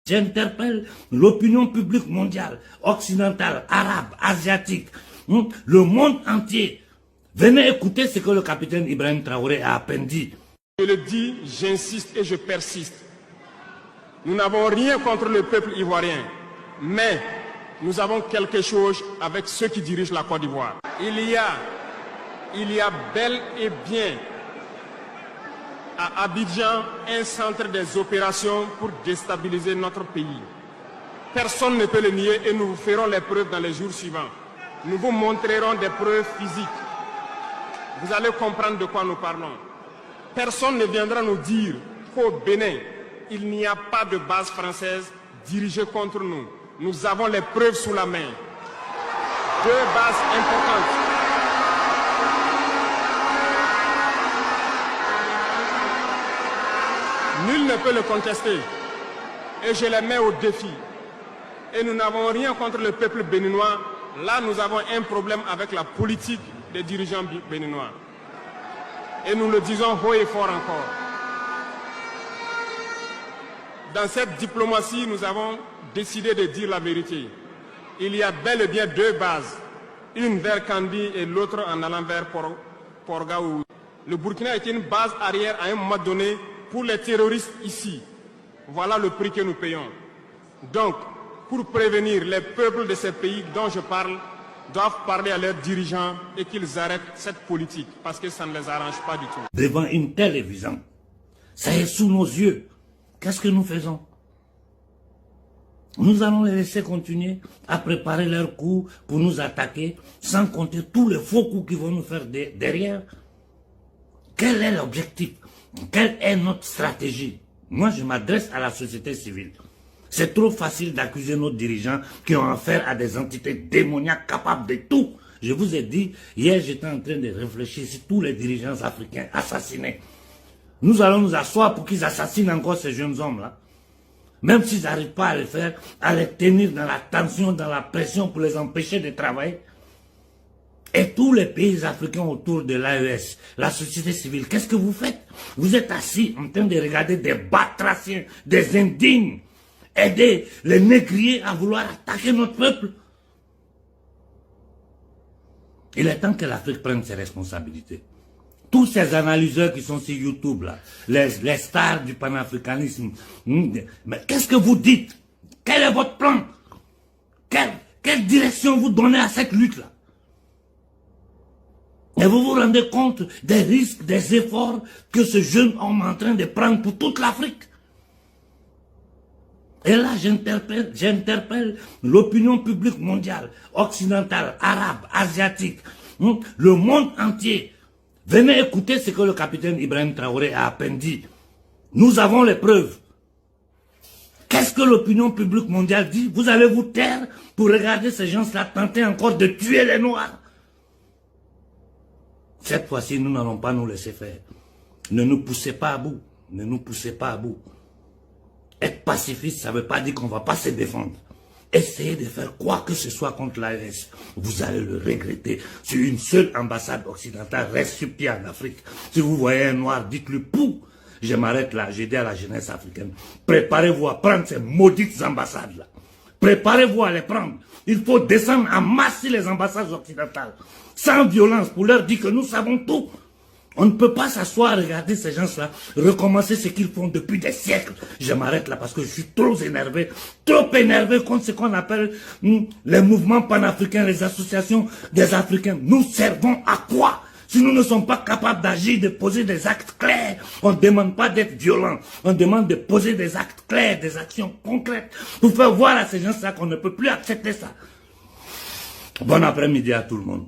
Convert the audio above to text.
J'interpelle l'opinion publique mondiale, occidentale, arabe, asiatique, le monde entier. Venez écouter ce que le capitaine Ibrahim Traoré a à peine dit. Je le dis, j'insiste et je persiste. Nous n'avons rien contre le peuple ivoirien, mais nous avons quelque chose avec ceux qui dirigent la Côte d'Ivoire. Il y a bel et bien à Abidjan un centre des opérations pour déstabiliser notre pays. Personne ne peut le nier et nous vous ferons les preuves dans les jours suivants. Nous vous montrerons des preuves physiques. Vous allez comprendre de quoi nous parlons. Personne ne viendra nous dire qu'au Bénin, il n'y a pas de base française dirigée contre nous. Nous avons les preuves sous la main. Deux bases importantes. Nul ne peut le contester. Et je les mets au défi. Et nous n'avons rien contre le peuple béninois. Là, nous avons un problème avec la politique des dirigeants béninois. Et nous le disons haut et fort encore. Dans cette diplomatie, nous avons décidé de dire la vérité. Il y a bel et bien deux bases. Une vers Kandi et l'autre en allant vers Porgaou. Le Burkina était une base arrière à un moment donné pour les terroristes ici. Voilà le prix que nous payons. Donc, pour prévenir les peuples de ces pays dont je parle, doivent parler à leurs dirigeants et qu'ils arrêtent cette politique parce que ça ne les arrange pas du tout. Devant une telle évidence, ça est sous nos yeux. Qu'est-ce que nous faisons? Nous allons les laisser continuer à préparer leurs coups pour nous attaquer, sans compter tous les faux coups qu'ils vont nous faire derrière. Quel est l'objectif? Quelle est notre stratégie? Moi, je m'adresse à la société civile. C'est trop facile d'accuser nos dirigeants qui ont affaire à des entités démoniaques capables de tout. Je vous ai dit, hier j'étais en train de réfléchir sur tous les dirigeants africains assassinés. Nous allons nous asseoir pour qu'ils assassinent encore ces jeunes hommes-là. Même s'ils n'arrivent pas à le faire, à les tenir dans la tension, dans la pression pour les empêcher de travailler. Et tous les pays africains autour de l'AES, la société civile, qu'est-ce que vous faites? Vous êtes assis en train de regarder des batraciens, des indignes, aider les négriers à vouloir attaquer notre peuple. Il est temps que l'Afrique prenne ses responsabilités. Tous ces analyseurs qui sont sur YouTube, là, les stars du panafricanisme, mais qu'est-ce que vous dites? Quel est votre plan? Quelle direction vous donnez à cette lutte-là? Et vous vous rendez compte des risques, des efforts que ce jeune homme est en train de prendre pour toute l'Afrique? Et là, j'interpelle l'opinion publique mondiale, occidentale, arabe, asiatique, le monde entier. Venez écouter ce que le capitaine Ibrahim Traoré a à peine dit. Nous avons les preuves. Qu'est-ce que l'opinion publique mondiale dit? Vous allez vous taire pour regarder ces gens-là tenter encore de tuer les Noirs. Cette fois-ci, nous n'allons pas nous laisser faire. Ne nous poussez pas à bout. Ne nous poussez pas à bout. Être pacifiste, ça ne veut pas dire qu'on ne va pas se défendre. Essayez de faire quoi que ce soit contre l'AES. Vous allez le regretter. Si une seule ambassade occidentale reste sur pied en Afrique, si vous voyez un noir, dites-lui pou. Je m'arrête là, j'ai dit à la jeunesse africaine. Préparez-vous à prendre ces maudites ambassades-là. Préparez-vous à les prendre. Il faut descendre en masse sur les ambassades occidentales. Sans violence, pour leur dire que nous savons tout. On ne peut pas s'asseoir, regarder ces gens-là, recommencer ce qu'ils font depuis des siècles. Je m'arrête là parce que je suis trop énervé contre ce qu'on appelle les mouvements panafricains, les associations des Africains. Nous servons à quoi? Si nous ne sommes pas capables d'agir, de poser des actes clairs, on ne demande pas d'être violent, on demande de poser des actes clairs, des actions concrètes, pour faire voir à ces gens-là qu'on ne peut plus accepter ça. Bon après-midi à tout le monde.